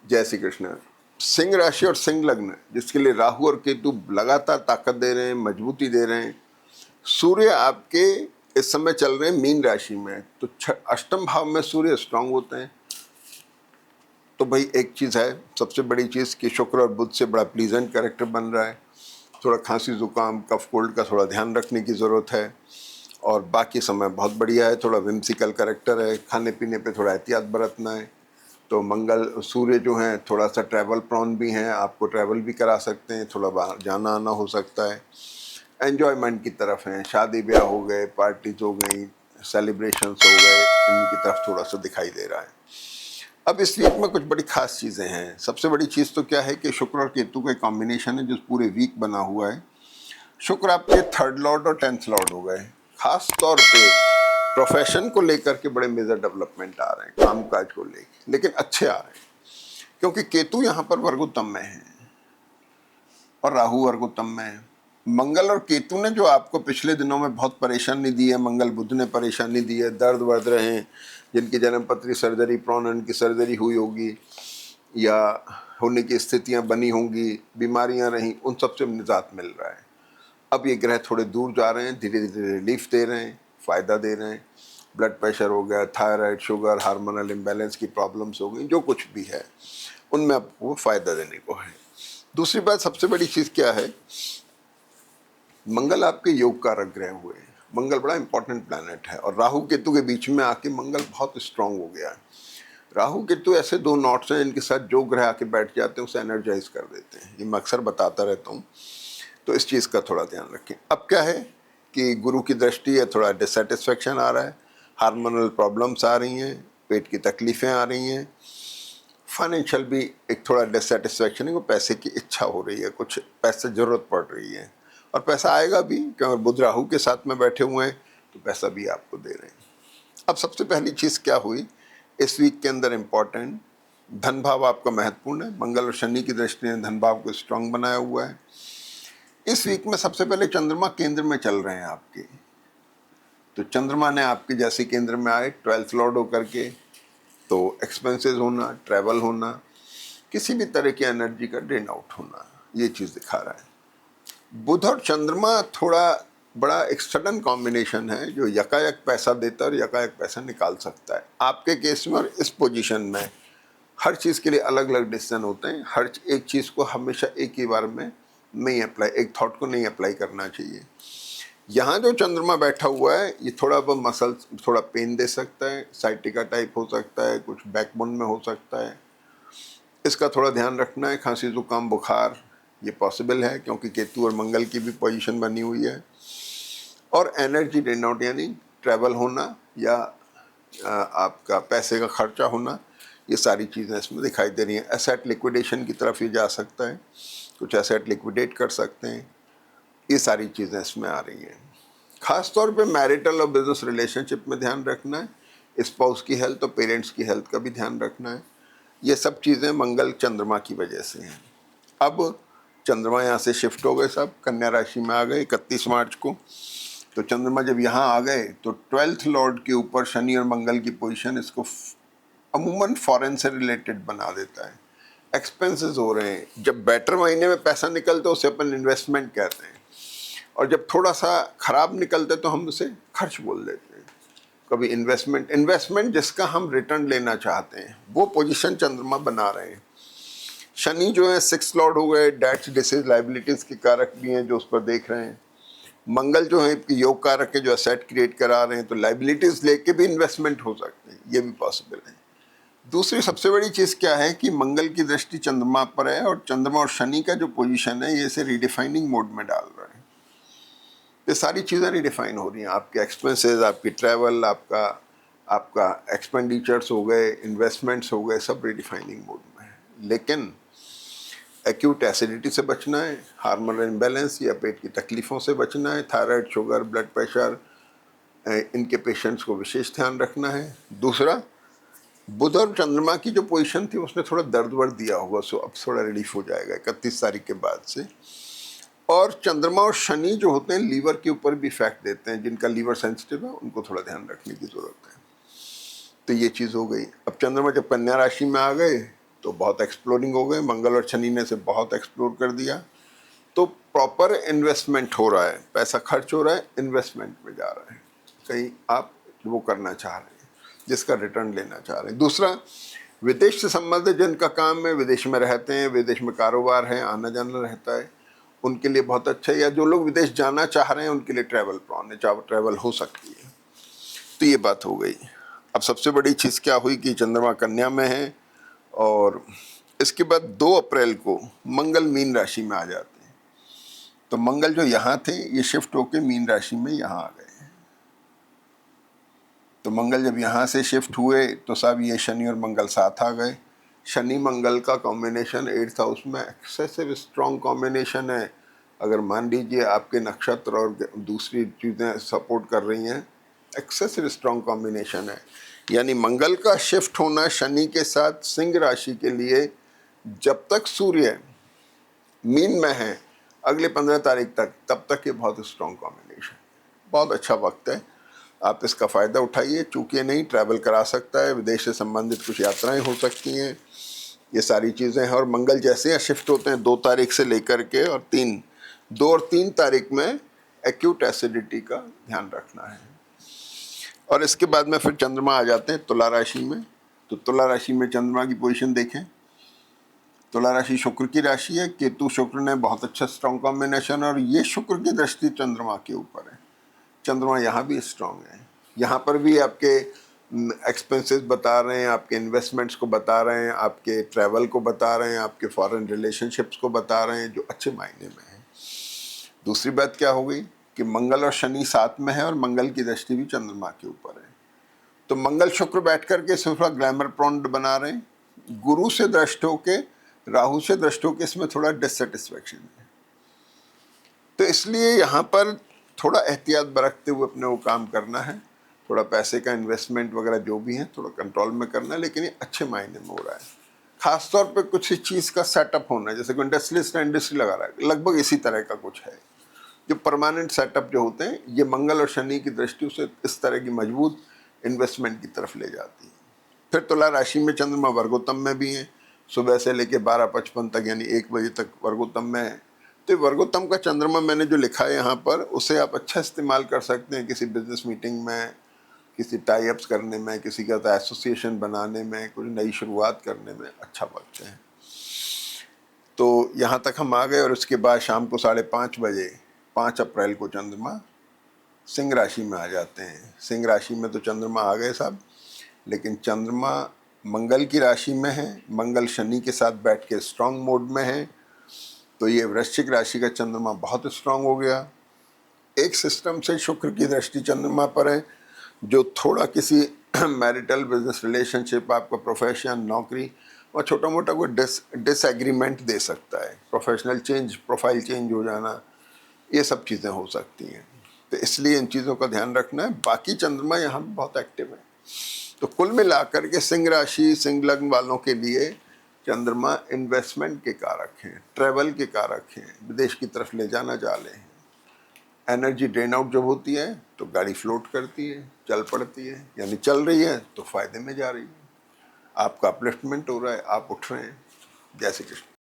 जय श्री कृष्ण। सिंह राशि और सिंह लग्न जिसके लिए राहु और केतु लगातार ताकत दे रहे हैं, मजबूती दे रहे हैं। सूर्य आपके इस समय चल रहे हैं मीन राशि में, तो अष्टम भाव में सूर्य स्ट्रांग होते हैं। तो भाई एक चीज़ है, सबसे बड़ी चीज़ कि शुक्र और बुध से बड़ा प्लीजेंट कैरेक्टर बन रहा है। थोड़ा खांसी जुकाम कफ कोल्ड का थोड़ा ध्यान रखने की ज़रूरत है, और बाकी समय बहुत बढ़िया है। थोड़ा विम्सिकल कैरेक्टर है, खाने पीने पे थोड़ा एहतियात बरतना है। तो मंगल सूर्य जो हैं थोड़ा सा ट्रैवल प्रॉन भी हैं, आपको ट्रैवल भी करा सकते हैं, थोड़ा बाहर जाना आना हो सकता है। एन्जॉयमेंट की तरफ हैं, शादी ब्याह हो गए, पार्टीज हो गई, सेलिब्रेशंस हो गए, इनकी तरफ थोड़ा सा दिखाई दे रहा है। अब इस वीक में कुछ बड़ी खास चीज़ें हैं। सबसे बड़ी चीज़ तो क्या है कि शुक्र और केतु का कॉम्बिनेशन है जो पूरे वीक बना हुआ है। शुक्र आपके थर्ड लॉर्ड और 10th लॉर्ड हो गए। खास तौर पे प्रोफेशन को लेकर के बड़े मेजर डेवलपमेंट आ रहे हैं, काम काज को लेकर, लेकिन अच्छे आ रहे हैं क्योंकि केतु यहाँ पर वर्गोत्तम में है और राहु वर्गोत्तम में है। मंगल और केतु ने जो आपको पिछले दिनों में बहुत परेशानी दी है, मंगल बुध ने परेशानी दी है, दर्द वर्द रहे हैं, जिनकी जन्मपत्री सर्जरी प्रॉन की सर्जरी हुई होगी या होने की स्थितियां बनी होंगी, बीमारियां रहीं, उन सब से निजात मिल रहा है। अब ये ग्रह थोड़े दूर जा रहे हैं, धीरे धीरे रिलीफ दे रहे हैं, फ़ायदा दे रहे हैं। ब्लड प्रेशर हो गया, थायराइड, शुगर, हार्मोनल इम्बैलेंस की प्रॉब्लम्स हो गई, जो कुछ भी है उनमें आपको फ़ायदा देने को है। दूसरी बात, सबसे बड़ी चीज़ क्या है, मंगल आपके योग कारक ग्रह हुए। मंगल बड़ा इंपॉर्टेंट प्लैनेट है और राहु केतु के बीच में आके मंगल बहुत स्ट्रांग हो गया है। राहु केतु ऐसे दो नॉट्स हैं इनके साथ जो ग्रह आके बैठ जाते हैं उसे एनर्जाइज कर देते हैं। ये मैं अक्सर बताता रहता हूँ, तो इस चीज़ का थोड़ा ध्यान रखें। अब क्या है कि गुरु की दृष्टि है, थोड़ा डिससेटिस्फेक्शन आ रहा है, हार्मोनल प्रॉब्लम्स आ रही हैं, पेट की तकलीफ़ें आ रही हैं, फाइनेंशियल भी एक थोड़ा डिससेटिस्फेक्शन है, वो पैसे की इच्छा हो रही है, कुछ पैसे ज़रूरत पड़ रही है और पैसा आएगा भी क्योंकि बुध राहु के साथ में बैठे हुए हैं, तो पैसा भी आपको दे रहे हैं। अब सबसे पहली चीज़ क्या हुई इस वीक के अंदर इम्पॉर्टेंट, धन भाव आपका महत्वपूर्ण है। मंगल और शनि की दृष्टि ने धन भाव को स्ट्रांग बनाया हुआ है। इस वीक में सबसे पहले चंद्रमा केंद्र में चल रहे हैं आपके, तो चंद्रमा ने आपके जैसे केंद्र में आए 12th लॉर्ड होकर के, तो एक्सपेंसेस होना, ट्रैवल होना, किसी भी तरह की एनर्जी का ड्रेन आउट होना, ये चीज़ दिखा रहा है। बुध और चंद्रमा थोड़ा बड़ा एक सडन कॉम्बिनेशन है जो यकायक पैसा देता है और यकायक पैसा निकाल सकता है। आपके केस में और इस पोजीशन में हर चीज़ के लिए अलग अलग डिसीजन होते हैं। हर एक चीज़ को हमेशा एक ही बार में नहीं अप्लाई, एक थॉट को नहीं अप्लाई करना चाहिए। यहाँ जो चंद्रमा बैठा हुआ है ये थोड़ा बहुत मसल्स थोड़ा पेन दे सकता है, साइटिका टाइप हो सकता है, कुछ बैकबोन में हो सकता है, इसका थोड़ा ध्यान रखना है। खांसी जुकाम बुखार ये पॉसिबल है क्योंकि केतु और मंगल की भी पोजीशन बनी हुई है। और एनर्जी ड्रेन आउट यानी ट्रैवल होना या आपका पैसे का खर्चा होना, ये सारी चीज़ें इसमें दिखाई दे रही हैं। एसेट लिक्विडेशन की तरफ ये जा सकता है, कुछ एसेट लिक्विडेट कर सकते हैं, ये सारी चीज़ें इसमें आ रही हैं। खास तौर पे मैरिटल और बिजनेस रिलेशनशिप में ध्यान रखना है, स्पाउस की हेल्थ और पेरेंट्स की हेल्थ का भी ध्यान रखना है। ये सब चीज़ें मंगल चंद्रमा की वजह से हैं। अब चंद्रमा यहाँ से शिफ्ट हो गए, सब कन्या राशि में आ गए 31 मार्च को। तो चंद्रमा जब यहाँ आ गए तो 12th लॉर्ड के ऊपर शनि और मंगल की पोजीशन इसको अमूमन फॉरेन से रिलेटेड बना देता है। एक्सपेंसेस हो रहे हैं, जब बेटर महीने में पैसा निकलता है उसे अपन इन्वेस्टमेंट कहते हैं, और जब थोड़ा सा खराब निकलते तो हम उसे खर्च बोल देते हैं। कभी इन्वेस्टमेंट जिसका हम रिटर्न लेना चाहते हैं वो पोजीशन चंद्रमा बना रहे हैं। शनि जो है 6th लॉर्ड हो गए, डेट्स डिसीज लाइबिलिटीज के कारक भी हैं जो उस पर देख रहे हैं। मंगल जो है योग कारक के जो असेट क्रिएट करा रहे हैं, तो लाइबिलिटीज लेके भी इन्वेस्टमेंट हो सकते हैं, ये भी पॉसिबल है। दूसरी सबसे बड़ी चीज़ क्या है कि मंगल की दृष्टि चंद्रमा पर है और चंद्रमा और शनि का जो पोजीशन है ये इसे रिडिफाइनिंग मोड में डाल रहा है। ये सारी चीज़ें रिडिफाइन हो रही हैं, आपके एक्सपेंसेस, आपकी ट्रैवल, आपका एक्सपेंडिचर्स हो गए, इन्वेस्टमेंट्स हो गए, सब रिडिफाइनिंग मोड में है। लेकिन एक्यूट एसिडिटी से बचना है, हार्मोनल इम्बैलेंस या पेट की तकलीफ़ों से बचना है, थायराइड, शुगर, ब्लड प्रेशर, इनके पेशेंट्स को विशेष ध्यान रखना है। दूसरा, बुध और चंद्रमा की जो पोजीशन थी उसने थोड़ा दर्द वर्द दिया होगा, सो अब थोड़ा रिलीफ हो जाएगा 31 तारीख के बाद से। और चंद्रमा और शनि जो होते हैं लीवर के ऊपर भी इफेक्ट देते हैं, जिनका लीवर सेंसिटिव है उनको थोड़ा ध्यान रखने की ज़रूरत है। तो ये चीज़ हो गई। अब चंद्रमा जब कन्या राशि में आ गए तो बहुत एक्सप्लोरिंग हो गए, मंगल और शनि ने से बहुत एक्सप्लोर कर दिया। तो प्रॉपर इन्वेस्टमेंट हो रहा है, पैसा खर्च हो रहा है, इन्वेस्टमेंट में जा रहा है, कहीं आप वो करना चाह रहे हैं जिसका रिटर्न लेना चाह रहे हैं। दूसरा, विदेश से संबंधित जिनका काम है, विदेश में रहते हैं, विदेश में कारोबार है, आना जाना रहता है, उनके लिए बहुत अच्छा है। या जो लोग विदेश जाना चाह रहे हैं उनके लिए ट्रैवल प्लान है, ट्रैवल हो सकती है। तो ये बात हो गई। अब सबसे बड़ी चीज़ क्या हुई कि चंद्रमा कन्या में है और इसके बाद 2 अप्रैल को मंगल मीन राशि में आ जाते हैं। तो मंगल जो यहाँ थे ये शिफ्ट होके मीन राशि में यहाँ आ गए। तो मंगल जब यहाँ से शिफ्ट हुए तो साहब ये शनि और मंगल साथ आ गए। शनि मंगल का कॉम्बिनेशन 8th हाउस में एक्सेसिव स्ट्रॉन्ग कॉम्बिनेशन है। अगर मान लीजिए आपके नक्षत्र और दूसरी चीज़ें सपोर्ट कर रही हैं, एक्सेसिव स्ट्रॉन्ग कॉम्बिनेशन है। यानी मंगल का शिफ्ट होना शनि के साथ सिंह राशि के लिए, जब तक सूर्य मीन में है अगले 15 तारीख तक, तब तक ये बहुत स्ट्रॉन्ग कॉम्बिनेशन, बहुत अच्छा वक्त है। आप इसका फ़ायदा उठाइए, चूकिए नहीं, ट्रैवल करा सकता है, विदेश से संबंधित कुछ यात्राएं हो सकती हैं, ये सारी चीज़ें हैं। और मंगल जैसे ही शिफ्ट होते हैं 2 तारीख से लेकर के और 2 और 3 तारीख में एक्यूट एसिडिटी का ध्यान रखना है। और इसके बाद में फिर चंद्रमा आ जाते हैं तुला राशि में। तो तुला राशि में चंद्रमा की पोजीशन देखें, तुला राशि शुक्र की राशि है, केतु शुक्र ने बहुत अच्छा स्ट्रॉन्ग कॉम्बिनेशन, और ये शुक्र की दृष्टि चंद्रमा के ऊपर है। चंद्रमा यहाँ भी स्ट्रॉन्ग है, यहाँ पर भी आपके एक्सपेंसेस बता रहे हैं, आपके इन्वेस्टमेंट्स को बता रहे हैं, आपके ट्रैवल को बता रहे हैं, आपके फॉरेन रिलेशनशिप्स को बता रहे हैं, जो अच्छे मायने में है। दूसरी बात क्या हो गई कि मंगल और शनि साथ में है और मंगल की दृष्टि भी चंद्रमा के ऊपर है। तो मंगल शुक्र बैठ करके सिर्फ ग्लैमर प्रॉन्ड बना रहे हैं। गुरु से दृष्ट होके, राहु से दृष्ट होके इसमें थोड़ा डिससेटिस्फैक्शन है। तो इसलिए यहाँ पर थोड़ा एहतियात बरतते हुए अपने वो काम करना है। थोड़ा पैसे का इन्वेस्टमेंट वगैरह जो भी है थोड़ा कंट्रोल में करना है, लेकिन ये अच्छे मायने में हो रहा है। खास तौर पे कुछ इस चीज़ का सेटअप होना है, जैसे कोई इंडस्ट्री लगा रहा है, लगभग इसी तरह का कुछ है। जो परमानेंट सेटअप जो होते हैं, ये मंगल और शनि की दृष्टि से इस तरह की मजबूत इन्वेस्टमेंट की तरफ ले जाती है। फिर तुला राशि में चंद्रमा वर्गोत्तम में भी है, सुबह से लेके 12:55 तक, यानी 1 बजे तक वर्गोत्तम में है। तो वर्गोत्तम का चंद्रमा मैंने जो लिखा है यहाँ पर, उसे आप अच्छा इस्तेमाल कर सकते हैं किसी बिजनेस मीटिंग में, किसी टाई अप्स करने में, किसी का एसोसिएशन बनाने में, कुछ नई शुरुआत करने में अच्छा वक्त है। तो यहाँ तक हम आ गए और उसके बाद शाम को 5:30 बजे 5 अप्रैल को चंद्रमा सिंह राशि में आ जाते हैं। सिंह राशि में तो चंद्रमा आ गए साहब, लेकिन चंद्रमा मंगल की राशि में है, मंगल शनि के साथ बैठ के स्ट्रांग मोड में है। तो ये वृश्चिक राशि का चंद्रमा बहुत स्ट्रांग हो गया। एक सिस्टम से शुक्र की दृष्टि चंद्रमा पर है, जो थोड़ा किसी मैरिटल बिजनेस रिलेशनशिप, आपका प्रोफेशन, नौकरी और छोटा मोटा कोई डिसएग्रीमेंट दे सकता है। प्रोफेशनल चेंज, प्रोफाइल चेंज हो जाना, ये सब चीज़ें हो सकती हैं। तो इसलिए इन चीज़ों का ध्यान रखना है। बाकी चंद्रमा यहाँ बहुत एक्टिव है। तो कुल मिलाकर के सिंह राशि, सिंह लग्न वालों के लिए चंद्रमा इन्वेस्टमेंट के कारक हैं, ट्रैवल के कारक हैं, विदेश की तरफ ले जाना चाह रहे हैं। एनर्जी ड्रेन आउट जब होती है तो गाड़ी फ्लोट करती है, चल पड़ती है, यानी चल रही है तो फायदे में जा रही है। आपका अपलिफ्टमेंट हो रहा है, आप उठ रहे हैं। जय श्री कृष्ण।